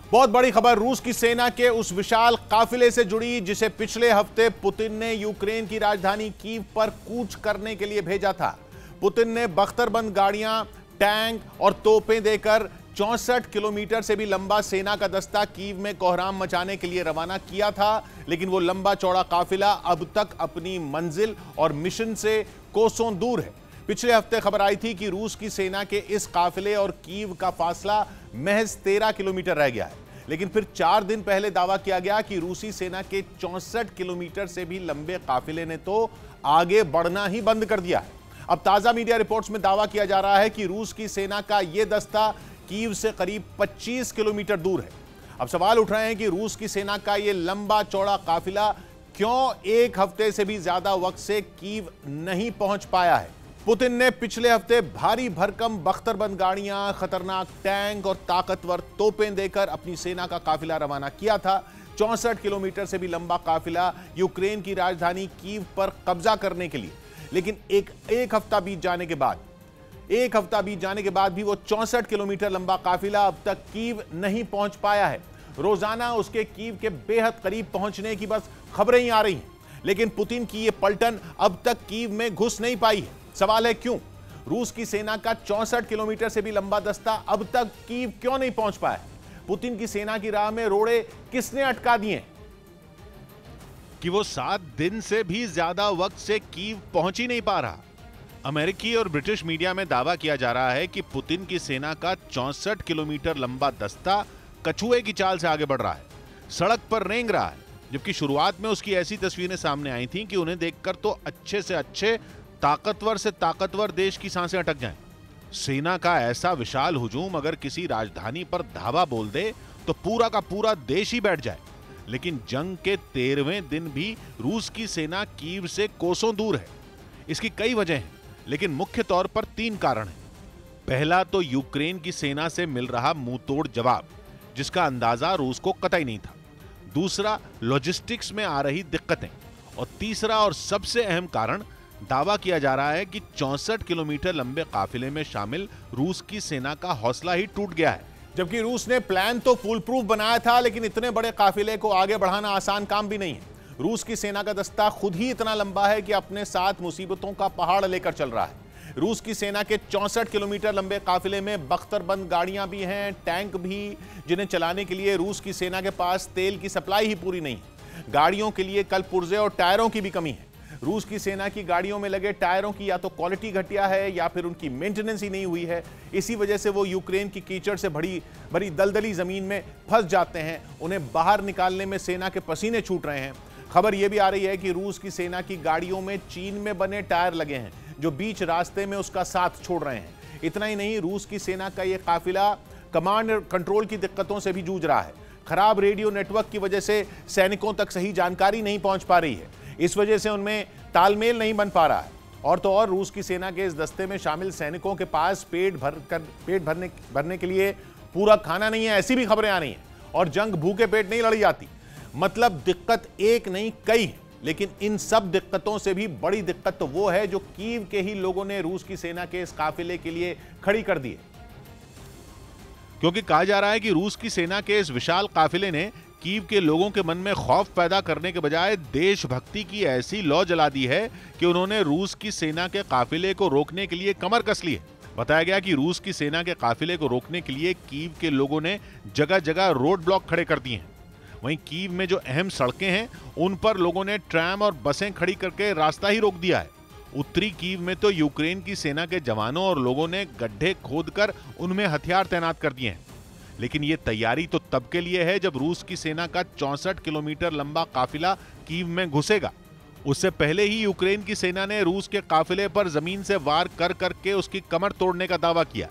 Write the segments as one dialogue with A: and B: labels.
A: बहुत बड़ी खबर रूस की सेना के उस विशाल काफिले से जुड़ी जिसे पिछले हफ्ते पुतिन ने यूक्रेन की राजधानी कीव पर कूच करने के लिए भेजा था। पुतिन ने बख्तरबंद गाड़ियां, टैंक और तोपें देकर 64 किलोमीटर से भी लंबा सेना का दस्ता कीव में कोहराम मचाने के लिए रवाना किया था, लेकिन वो लंबा चौड़ा काफिला अब तक अपनी मंजिल और मिशन से कोसों दूर है। पिछले हफ्ते खबर आई थी कि रूस की सेना के इस काफिले और कीव का फासला महज 13 किलोमीटर रह गया है, लेकिन फिर 4 दिन पहले दावा किया गया कि रूसी सेना के 64 किलोमीटर से भी लंबे काफिले ने तो आगे बढ़ना ही बंद कर दिया है। अब ताजा मीडिया रिपोर्ट्स में दावा किया जा रहा है कि रूस की सेना का यह दस्ता कीव से करीब 25 किलोमीटर दूर है। अब सवाल उठ रहे हैं कि रूस की सेना का यह लंबा चौड़ा काफिला क्यों एक हफ्ते से भी ज्यादा वक्त से कीव नहीं पहुंच पाया है। पुतिन ने पिछले हफ्ते भारी भरकम बख्तरबंद गाड़ियां, खतरनाक टैंक और ताकतवर तोपें देकर अपनी सेना का काफिला रवाना किया था। 64 किलोमीटर से भी लंबा काफिला यूक्रेन की राजधानी कीव पर कब्जा करने के लिए, लेकिन एक हफ्ता बीत जाने के बाद भी वो 64 किलोमीटर लंबा काफिला अब तक कीव नहीं पहुंच पाया है। रोजाना उसके कीव के बेहद करीब पहुंचने की बस खबरें ही आ रही हैं, लेकिन पुतिन की ये पलटन अब तक कीव में घुस नहीं पाई है। सवाल है क्यों? रूस की सेना का 64 किलोमीटर से भी लंबा दस्ता अब तक कीव क्यों नहीं पहुंच पाया? पुतिन की सेना की राह में रोड़े किसने अटका दिए कि वो 7 दिन से भी ज्यादा वक्त से कीव पहुंच ही नहीं पा रहा? अमेरिकी और ब्रिटिश मीडिया में दावा किया जा रहा है कि पुतिन की सेना का 64 किलोमीटर लंबा दस्ता कछुए की चाल से आगे बढ़ रहा है, सड़क पर रेंग रहा है, जबकि शुरुआत में उसकी ऐसी तस्वीरें सामने आई थीं कि उन्हें देखकर तो अच्छे से अच्छे, ताकतवर से ताकतवर देश की सांसें अटक जाएं। सेना का ऐसा विशाल हुजूम अगर किसी राजधानी पर धावा बोल दे तो पूरा का पूरा देश ही बैठ जाए। लेकिन जंग के 13वें दिन भी रूस की सेना कीव से कोसों दूर है। इसकी कई वजह हैं, लेकिन मुख्य तौर पर 3 कारण हैं। पहला तो यूक्रेन की सेना से मिल रहा मुंहतोड़ जवाब, जिसका अंदाजा रूस को कतई नहीं था। दूसरा, लॉजिस्टिक्स में आ रही दिक्कतें। और तीसरा और सबसे अहम कारण, दावा किया जा रहा है कि 64 किलोमीटर लंबे काफिले में शामिल रूस की सेना का हौसला ही टूट गया है। जबकि रूस ने प्लान तो फुल प्रूफ बनाया था, लेकिन इतने बड़े काफिले को आगे बढ़ाना आसान काम भी नहीं है। रूस की सेना का दस्ता खुद ही इतना लंबा है कि अपने साथ मुसीबतों का पहाड़ लेकर चल रहा है। रूस की सेना के 64 किलोमीटर लंबे काफिले में बख्तरबंद गाड़ियां भी हैं, टैंक भी, जिन्हें चलाने के लिए रूस की सेना के पास तेल की सप्लाई ही पूरी नहीं है। गाड़ियों के लिए कल पुर्जे और टायरों की भी कमी है। रूस की सेना की गाड़ियों में लगे टायरों की या तो क्वालिटी घटिया है या फिर उनकी मेंटेनेंस ही नहीं हुई है। इसी वजह से वो यूक्रेन की कीचड़ से भरी दलदली जमीन में फंस जाते हैं। उन्हें बाहर निकालने में सेना के पसीने छूट रहे हैं। खबर यह भी आ रही है कि रूस की सेना की गाड़ियों में चीन में बने टायर लगे हैं, जो बीच रास्ते में उसका साथ छोड़ रहे हैं। इतना ही नहीं, रूस की सेना का यह काफिला कमांड कंट्रोल की दिक्कतों से भी जूझ रहा है। खराब रेडियो नेटवर्क की वजह से सैनिकों तक सही जानकारी नहीं पहुंच पा रही है। इस वजह से उनमें तालमेल नहीं बन पा रहा है। और तो और रूस की सेना के इस दस्ते में शामिल सैनिकों के पास पेट भरने के लिए पूरा खाना नहीं है, ऐसी भी खबरें आ रही हैं। और जंग भूखे पेट नहीं लड़ी जाती। मतलब दिक्कत एक नहीं कई है। लेकिन इन सब दिक्कतों से भी बड़ी दिक्कत तो वो है जो कीव के ही लोगों ने रूस की सेना के इस काफिले के लिए खड़ी कर दी है। क्योंकि कहा जा रहा है कि रूस की सेना के इस विशाल काफिले ने कीव के लोगों के मन में खौफ पैदा करने के बजाय देशभक्ति की ऐसी लौ जला दी है कि उन्होंने रूस की सेना के काफिले को रोकने के लिए कमर कस ली है। बताया गया कि रूस की सेना के काफिले को रोकने के लिए कीव के लोगों ने जगह जगह रोड ब्लॉक खड़े कर दिए हैं। वहीं कीव में जो अहम सड़कें हैं, उन पर लोगों ने ट्रैम और बसें खड़ी करके रास्ता ही रोक दिया है। उत्तरी कीव में तो यूक्रेन की सेना के जवानों और लोगों ने गड्ढे खोदकर उनमें हथियार तैनात कर दिए हैं। लेकिन ये तैयारी तो तब के लिए है जब रूस की सेना का 64 किलोमीटर लंबा काफिला कीव में घुसेगा। उससे पहले ही यूक्रेन की सेना ने रूस के काफिले पर जमीन से वार कर करके उसकी कमर तोड़ने का दावा किया।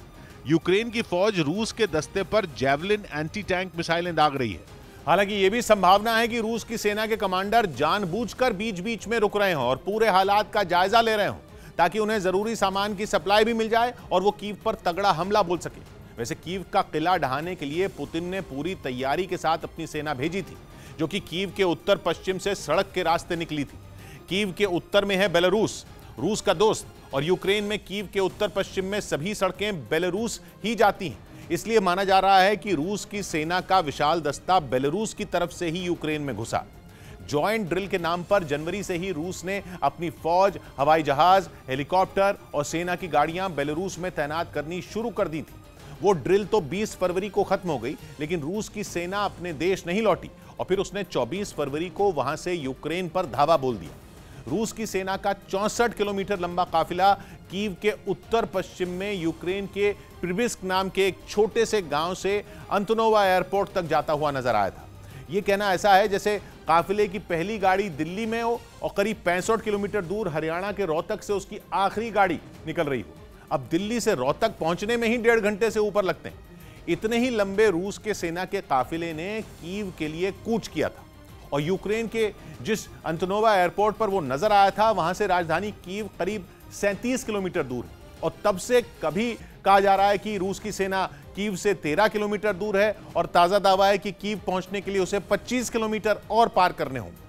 A: यूक्रेन की फौज रूस के दस्ते पर जैवलिन एंटी टैंक मिसाइलें दाग रही है। हालांकि यह भी संभावना है कि रूस की सेना के कमांडर जानबूझकर बीच बीच में रुक रहे हों और पूरे हालात का जायजा ले रहे हों, ताकि उन्हें जरूरी सामान की सप्लाई भी मिल जाए और वो कीव पर तगड़ा हमला बोल सके। वैसे कीव का किला ढहाने के लिए पुतिन ने पूरी तैयारी के साथ अपनी सेना भेजी थी, जो कि कीव के उत्तर पश्चिम से सड़क के रास्ते निकली थी। कीव के उत्तर में है बेलारूस, रूस का दोस्त, और यूक्रेन में कीव के उत्तर पश्चिम में सभी सड़कें बेलारूस ही जाती हैं। इसलिए माना जा रहा है कि रूस की सेना का विशाल दस्ता बेलारूस की तरफ से ही यूक्रेन में घुसा। जॉइंट ड्रिल के नाम पर जनवरी से ही रूस ने अपनी फौज, हवाई जहाज, हेलीकॉप्टर और सेना की गाड़ियां बेलारूस में तैनात करनी शुरू कर दी थी। वो ड्रिल तो 20 फरवरी को खत्म हो गई, लेकिन रूस की सेना अपने देश नहीं लौटी और फिर उसने 24 फरवरी को वहां से यूक्रेन पर धावा बोल दिया। रूस की सेना का 64 किलोमीटर लंबा काफिला कीव के उत्तर पश्चिम में यूक्रेन के प्रिबिस्क नाम के एक छोटे से गांव से अंतनोवा एयरपोर्ट तक जाता हुआ नजर आया था। यह कहना ऐसा है जैसे काफिले की पहली गाड़ी दिल्ली में हो और करीब 65 किलोमीटर दूर हरियाणा के रोहतक से उसकी आखिरी गाड़ी निकल रही हो। अब दिल्ली से रोहतक पहुंचने में ही 1.5 घंटे से ऊपर लगते हैं। इतने ही लंबे रूस के सेना के काफिले ने कीव के लिए कूच किया था और यूक्रेन के जिस अंतनोवा एयरपोर्ट पर वो नजर आया था, वहां से राजधानी कीव करीब 37 किलोमीटर दूर है और तब से कभी कहा जा रहा है कि रूस की सेना कीव से 13 किलोमीटर दूर है और ताजा दावा है कि कीव पहुंचने के लिए उसे 25 किलोमीटर और पार करने होंगे।